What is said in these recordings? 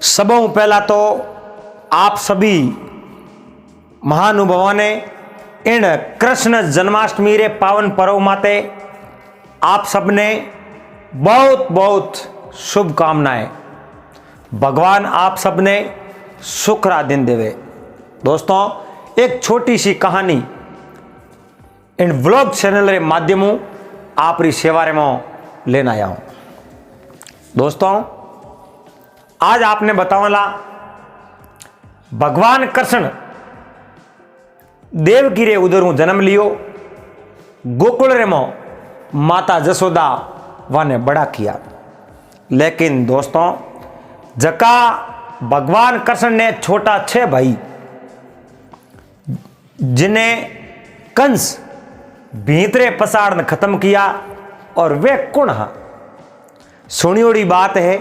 सबों पहला तो आप सभी महानुभावों ने इन कृष्ण जन्माष्टमी रे पावन पर्व माते आप सबने बहुत बहुत शुभकामनाएं। भगवान आप सबने सुखरा दिन देवे। दोस्तों, एक छोटी सी कहानी इन व्लॉग चैनल के माध्यमों आप री सेवा में लेना आया हूं। दोस्तों, आज आपने बतावला भगवान कृष्ण देवकी रे उधर जन्म लियो, गोकुल रे मो माता जसोदा वाने बड़ा किया। लेकिन दोस्तों, जका भगवान कृष्ण ने छोटा 6 भाई जिन्हें कंस भीतरे पसाड़ खत्म किया, और वे कौन है सुनियोड़ी बात है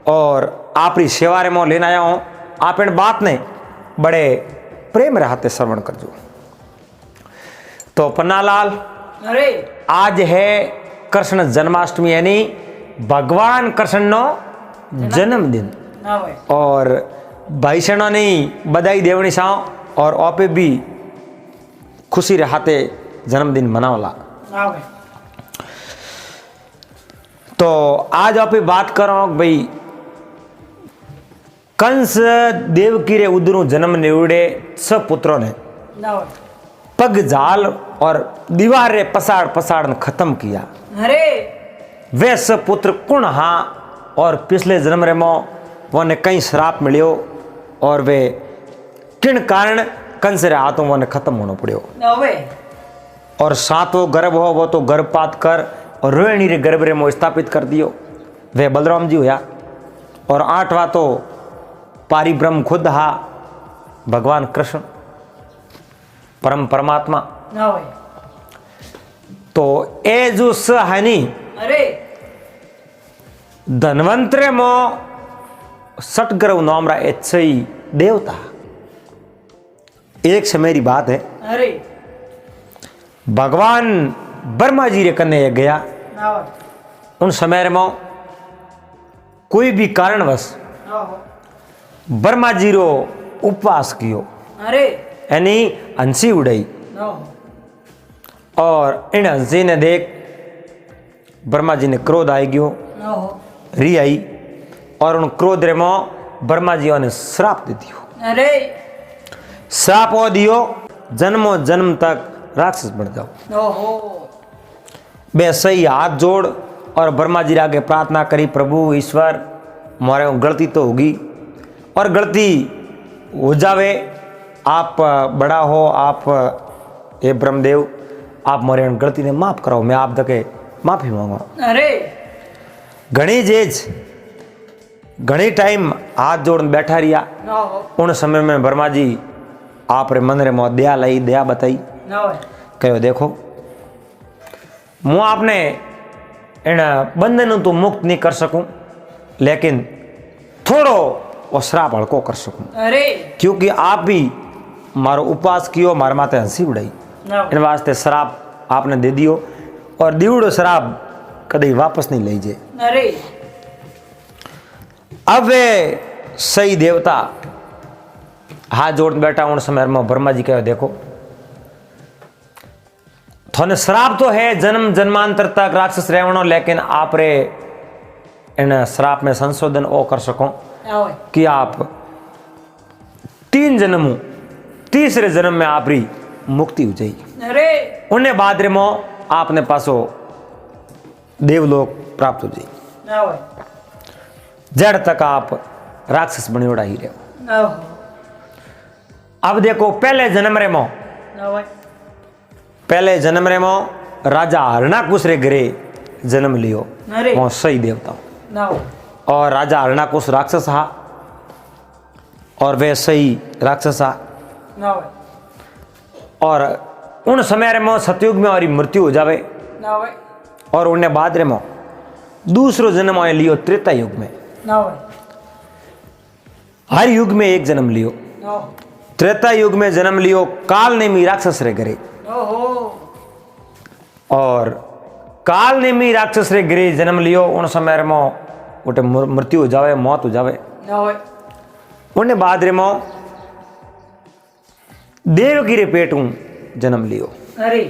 और आप री सेवा रे मो लेना आया हूं। आप इन बात ने बड़े प्रेम रहते श्रवण करजो। तो पन्नालाल, अरे आज है कृष्ण जन्माष्टमी यानी भगवान कृष्ण नो जन्मदिन, और भाई सेना ने बधाई देवनी सा और ओपे भी खुशी रहते जन्मदिन मनावला। तो आज आप बात करो भाई, कंस देवकी रे उधरों जन्म निवड़े सब पुत्रों ने पग जाल और दीवार रे पसाड़ पसाड़ खत्म किया। अरे वे सब पुत्र कुण हा, और पिछले जन्म रे मो वने कई श्राप मिलियो, और वे किन कारण कंस रे हाथों वने खत्म होना पड़ियो। और 7वां गर्भ हो वो तो गर्भपात कर और रोहिणी रे गर्भ रे मो स्थापित कर दियो, वे बलराम जी होया। और 8वां तो पारी ब्रह्म खुद हा भगवान कृष्ण परम परमात्मा। तो ए जो सहनी अरे धनवंतरे मो सटग्रह नाम रा एच्छई देवता। एक समय की बात है, अरे भगवान ब्रह्मा जी रे कने गया। उन समय में कोई भी कारणवश ब्रह्मा जी रो उपवास कियो, अरे यानी हंसी उड़ाई। और इन हंसी ने देख ब्रह्मा जी ने क्रोध आई गयो, री आई, और उन क्रोध रे मो ब्रह्मा जी ने श्राप दे दियो। अरे श्राप हो दियो, जन्मों जन्म तक राक्षस बन जाओ। बे सही हाथ जोड़ और ब्रह्मा जी आगे प्रार्थना करी, प्रभु ईश्वर मोरे गलती तो होगी, और गलती हो जावे, आप बड़ा हो, आप ये ब्रह्मदेव आप मोरे गलती ने माफ कराओ, मैं आप तक माफी मांगो। अरे घणी जेज घणी टाइम हाथ जोड़ बैठा रिया। उन समय में ब्रह्मा जी आप रे मन रे मो दया लाई, दया बताई, कहो देखो मैं आपने इन बंधन तो मुक्त नहीं कर सकूं, लेकिन थोड़ो और श्राप हल्को कर सकूं। अरे क्योंकि आप भी मारो उपवास कियो, मारे माते हंसी उड़ाई, इन वास्ते श्राप आपने दे दियो, और दीवड़ो श्राप कभी वापस नहीं लीजिए। अरे अब वे सही देवता हाथ जोड़ बैठा। उन समय में ब्रह्मा जी कहो देखो थोने श्राप तो है जन्म जन्मांतर तक राक्षस रहवणो, लेकिन आप रे इन श्राप में संशोधन ओ कर सको कि आप 3 जन्म, तीसरे जन्म में आप री मुक्ति हो जाएगी। अरे उन्हें बाद रे मो आपने पासो देवलोक प्राप्त हो जाएगी, जड़ तक आप राक्षस बनी उड़ा ही रहे। अब देखो पहले जन्म रे मो राजा हरणाकुश रे घरे जन्म लियो, वो सही देवता। और राजा हरणाकुश राक्षस हा, और वे सही राक्षस हा। और उन समय रे मो सतयुग में और मृत्यु हो जावे, और उन्हें बाद रे मो दूसरो जन्म आए लियो त्रेता युग में। हर युग में एक जन्म लियो। त्रेता युग में जन्म लियो काल नेमी राक्षस रे घरे, और काल नेमी राक्षस रे घरे जन्म लियो। उन समय में उठे मृत्यु हो जावे, मौत हो जावे। ना होए उन्हें बाद रे मो देवकी रे पेटू जन्म लियो। अरे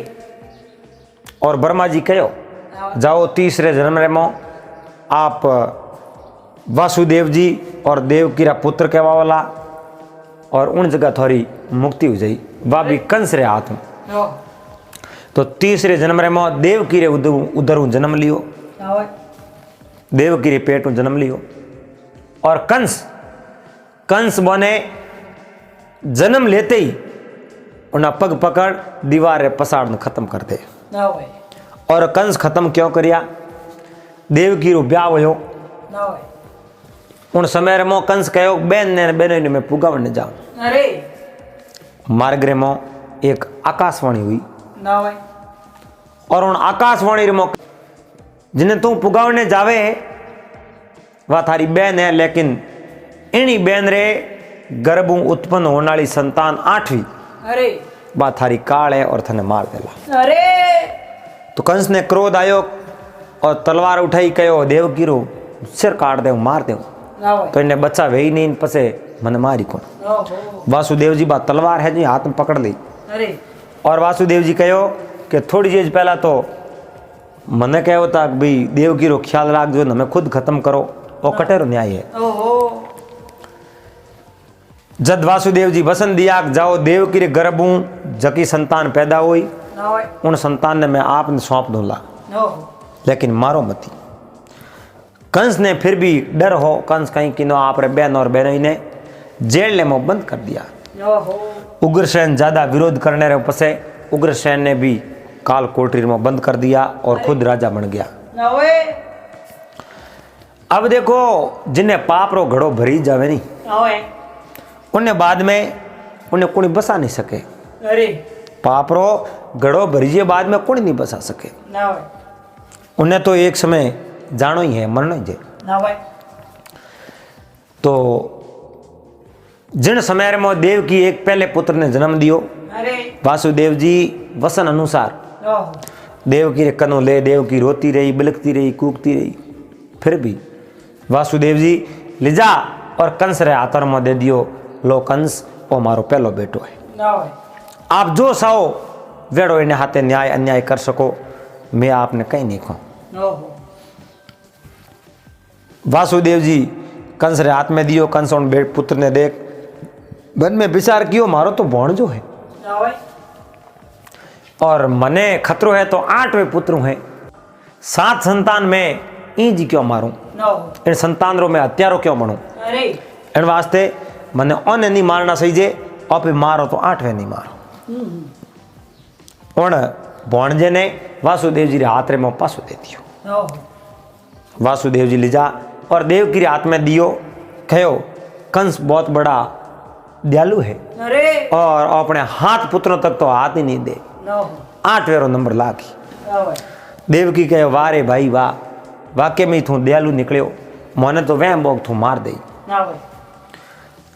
और ब्रह्मा जी कहो जाओ तीसरे जन्म रे मो आप वासुदेव जी और देवकी रा पुत्र कहवा वाला और उन जगह थोड़ी मुक्ति हो जाई वह भी कंस रे हाथ में। तो तीसरे जन्म रे मो देवकी रे उधर जन्म लियो, देवकी रे पेटू जन्म लियो। और कंस बने जन्म लेते ही उन्हें पग पकड़ दीवार रे पसाड़ खत्म कर दे। और कंस खत्म क्यों करिया? देवकी रो ब्याह होयो उन समय रे मो कंस कहो बेन ने बेन में पुगावने जाऊं। अरे मार्ग रे मो एक आकाशवाणी हुई ना होए और उन आकाशवाणी रे मो जिन्हें तू पुगावने जावे वह थारी बहन है, लेकिन इनी बहन रे गर्भ उत्पन्न होने वाली संतान 8वीं अरे वह थारी काल है और थने मार देला। अरे तो कंस ने क्रोध आयो और तलवार उठाई कहो देवकी रो सिर काट दे मार दे। ना होए तो इन्हें बच्चा वे ही नहीं पसे मन मारी कौन। ओहो वासुदेव जी बात तलवार है जी हाथ में पकड़ ली अरे और वासुदेव जी कहो कि थोड़ी देर पहला तो मने कहो था कि भाई देवकी रो ख्याल राख जो हमें खुद खत्म करो वो कटेरो न्याय है। ओहो जद वासुदेव जी वसन दिया जाओ देवकी रे गर्भ जकी संतान पैदा हुई ना होए उन संतान ने मैं आपने सौंप दूंगा, ओहो लेकिन मारो मती। कंस ने फिर भी डर हो कंस कहीं कि आप रे बहन और बहनों ने जेल में बंद कर दिया। ओहो उग्रसेन ज्यादा विरोध करने रहे पसे उग्रसेन ने भी काल कोठरी में बंद कर दिया और खुद राजा बन गया। ना होए अब देखो जिन्हें पाप रो घड़ो भरी जावे नहीं ना होए उन्हें बाद में उन्हें कोई बसा नहीं सके। अरे पाप रो घड़ो भरीजे बाद में कोई नहीं बसा सके। ना होए उन्हें तो एक समय जानो ही है मरना ही है। ना होए तो जिन समय में देव की एक पहले पुत्र ने जन्म दियो अरे वासुदेव जी वसन अनुसार ओहो देव की कनो ले देव की रोती रही बिलकती रही कूकती रही फिर भी वासुदेव जी ले जा और कंस रे हाथर में दे दियो लो कंस वो मारो पहलो बेटो है। ना होए आप जो साओ वेड़ो इन्हें हाथे न्याय अन्याय कर सको मैं आपने कहीं नहीं कहूँ। ओहो वासुदेव जी कंस रे हाथ में दियो कंस उन पुत्र ने देख मन में विचार कियो मारो तो भौण जो है ना होए और मने खतरो है तो 8वें पुत्र है 7 संतान में इंज क्यों मारूं ना हो इन संतान रो मैं हत्यारो क्यों बनूं अरे इन वास्ते मने ओने नहीं मारना सही जे और फिर मारो तो 8वें नहीं मारो। उन भौणजे ने वासुदेव जी रे हाथ रे में पासो दे दियो। ओहो वासुदेव जी ले जा और देव की हाथ में दियो कहो कंस बहुत बड़ा दयालु है अरे और अपने हाथ पुत्रों तक तो हाथ ही नहीं दे। ना हो 8वें नंबर लाखी ना होए देव की कहे वाह रे भाई वाह वाकई में थू दयालु निकलियो मोने तो वह बोग थू मार दे। ना होए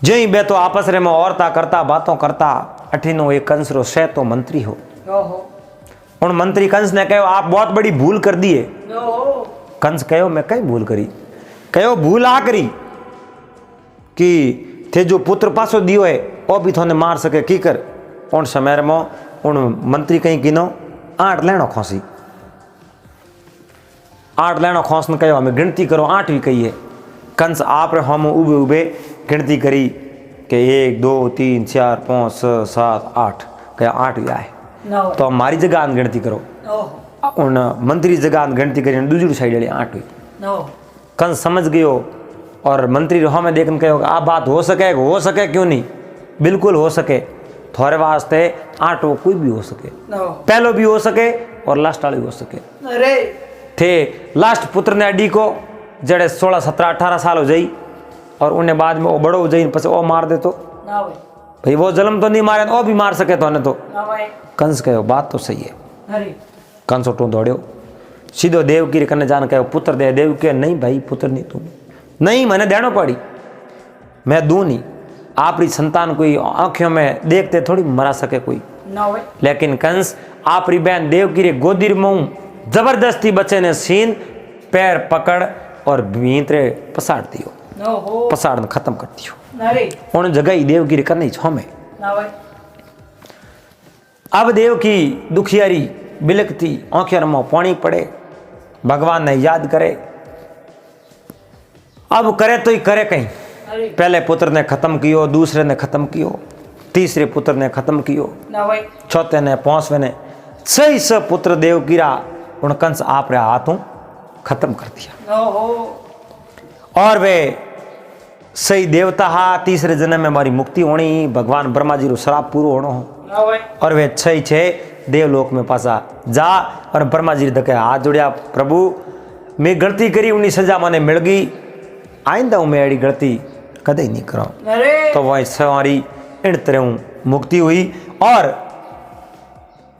जो ही बे तो आपस रे में औरता करता बातों करता अठीनो एक कंस रो सह तो मंत्री हो ओहो उन मंत्री कंस ने कहो आप बहुत बड़ी भूल कर दिए। ओहो कंस कहो मैं कई भूल करी कहो भूल आ करी कि थे जो पुत्र पासो दियो है वो भी थोने मार सके की कर उन समय में उन मंत्री कहीं गिनो 8 लेनो खोसी 8 लेनो खोस ने कहो हमें गिनती करो 8वीं कही है। कंस आप रे हम उबे उबे गिनती करी कि 1 2 3 4 5 6 7 8 कह 8 आए ना होए तो हमारी जगह गिनती करो ओहो उन मंत्री जगह गिनती करी दूसरी साइड वाली 8 हुई। ना हो कंस समझ गयो और मंत्री रो हमें देखने कहो आ बात हो सके क्यों नहीं बिल्कुल हो सके थोड़े वास्ते 8 कोई भी हो सके ना हो पहलो भी हो सके और लास्ट वाली हो सके। अरे थे लास्ट पुत्र ने अड्डी को जड़े 16 17 18 साल हो जाई और उन्हें बाद में वो बड़ो हो जाई पस वो मार दे तो ना होए भाई वो जन्म तो नहीं मारे वो भी मार सके तो तो ना होए कंस कहो बात तो सही है। अरे कंस उठो दौड़ो सीधो देव की कन्ने जान कहो पुत्र दे देव के नहीं भाई पुत्र नहीं तू नहीं मैंने देना पड़ी मैं दूं नहीं आप री संतान कोई आंखों में देखते थोड़ी मरा सके कोई ना होए लेकिन कंस आप री बहन देव की रे गोदी में जबरदस्ती बच्चे ने सीन पैर पकड़ और भीतरे पसाड़ दियो। ओहो पसाड़ खत्म कर दियो अरे उन जगह ही देवगिरी करनी छो में। ना भाई अब देव की दुखियारी बिलकती आंखें में पानी पड़े, भगवान ने याद करे। अब करे तो ही करे कहीं। अरे पहले पुत्र ने खत्म कियो, दूसरे ने खत्म कियो, तीसरे पुत्र ने खत्म कियो, ना भाई चौथे ने, पांचवे ने, सही से पुत्र देव गिरा उन कंस आप रे हाथों खत्म कर दिया। ओहो और वे सही देवता हा तीसरे जन्म में हमारी मुक्ति होनी, भगवान ब्रह्मा जी रो श्राप पूरो होनो हो। ना भाई और वे छह छह देवलोक में पासा जा और ब्रह्मा जी धके हाथ जोड़िया, प्रभु मैं गलती करी उन्हीं सजा माने मिल गई, आइंदा हूं मैं अड़ी गलती कदे नहीं करा। अरे तो वह सवारी इन तरह मुक्ति हुई। और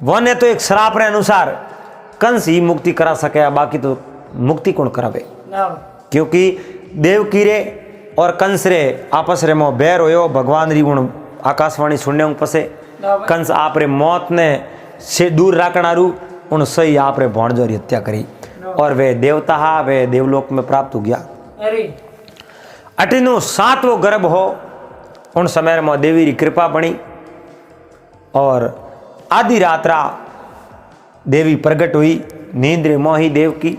वने तो एक श्राप रे अनुसार कंस ही मुक्ति करा सके, बाकी तो मुक्ति कौन करावे, ना भाई क्योंकि देव कीरे और कंस रे आपस रे में बैर होयो। भगवान री उन आकाशवाणी सुनने पसे ना भाई कंस आप रे मौत ने से दूर राखणारू उन सही आप रे भाणजो री हत्या करी और वे देवता हा वे देवलोक में प्राप्त हो गया। अरे अटिनु सातवो गर्भ हो उन समय में देवी री कृपा बनी और आधी रात्रा देवी प्रकट हुई नींद रे मोही देव की।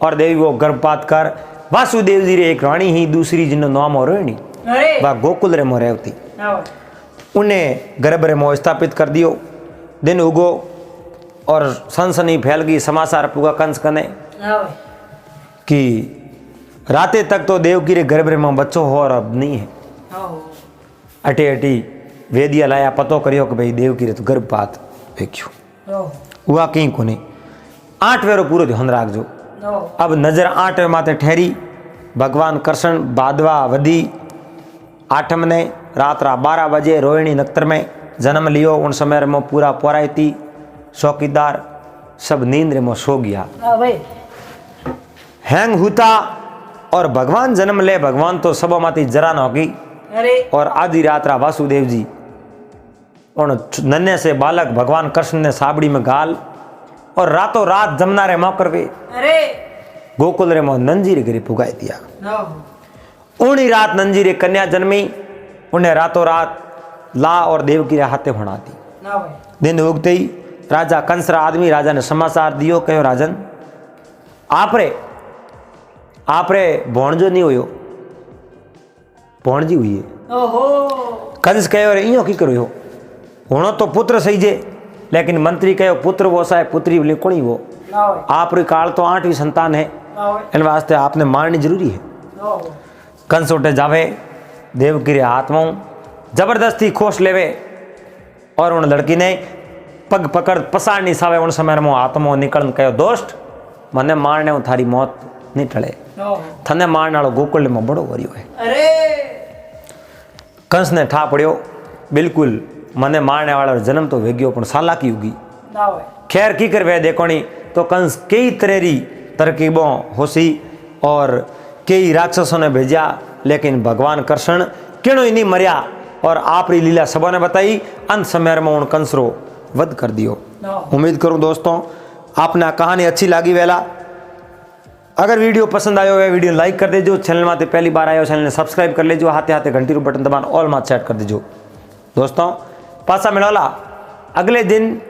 और देवी वो गर्भपात कर वासुदेव जी रे एक रानी ही दूसरी जिन्नो नाम हो रोहिणी अरे वह गोकुल रे मोह रहती, ना भाई उन्हें गर्भ रे मोह स्थापित कर दियो। दिन उगो और सनसनी फैल गई, समाचार पुगा कंस कने ना भाई कि राते तक तो देव की रे गर्भ रे में बच्चो हो और अब नहीं है। ओहो अटे अटी वेदिया लाया, पतो करियो कि भाई देव की रे तो गर्भपात वेख्यो ओहो हुआ कहीं को नहीं। 8 वेरो पूरो ध्यान राखजो। नो अब नजर 8 माते ठहरी, भगवान कृष्ण बादवा वधी 8 ने रात्रा 12 बजे रोहिणी नक्षत्र में जन्म लियो। उन समय में पूरा पोरायती चौकीदार सब नींद में सो गया। ना भाई हैंग हुता और भगवान जन्म ले, भगवान तो सब माती जरा न होगी। अरे और आधी रात्रा वासुदेव जी उन नन्हे से बालक भगवान कृष्ण ने साबड़ी में गाल और रातों रात जमुना रे मौकर वे अरे गोकुल रे मोह नंजी रे घरे पुगाई दिया। नो उन्हीं रात नंजी रे कन्या जन्मी, उन्हें रातों रात ला और देव की हाथे भणा दी। ना भाई दिन उगते ही राजा कंसरा आदमी राजा ने समाचार दियो, कहो राजन आप रे भोणजो नहीं होयो, भोणजी हुई है। ओहो कंस कहो रे इं की करो होनो तो पुत्र सही जे, लेकिन मंत्री कहो पुत्र वो सा है, पुत्री बोले कोणी वो ना भाई आप रे काल तो 8वीं संतान है, ना भाई इन वास्ते आपने मारनी जरूरी है। ओहो कंस उठे जावे देव गिरे हाथ में जबरदस्ती खोस लेवे और उन लड़की ने पग पकड़ पसाड़नी सावे। उन समय में हाथ में निकल कहो दोस्त मने मारने हूँ, थारी मौत नहीं टले, नो थने मारने वालों गोकुल में बड़ो वरियो है। अरे कंस ने ठा पड़ियो बिल्कुल मने मारने वाला जन्म तो वेग्यो पण सालाकी होगी। ना भाई खैर की कर वे देखोनी तो कंस कई तरह तरकीबों होसी और कई राक्षसों ने भेजा, लेकिन भगवान कृष्ण क्यों ही नहीं मरिया और आप री लीला सबों ने बताई। अंत समय में उन कंस रो वध कर दियो। नो उम्मीद करूं दोस्तों आपने कहानी अच्छी लगी वेला। अगर वीडियो पसंद आयो है वीडियो लाइक कर देजो, चैनल में पहली बार आयो चैनल ने सब्सक्राइब कर लेजो, हाथे हाथे घंटी रू बटन दबान ऑल में सेट कर देजो। दोस्तों पासा मिलोला अगले दिन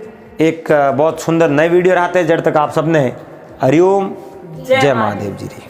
एक बहुत सुंदर नए वीडियो रहते, जब तक आप सबने हरिओम जय महादेव जी री।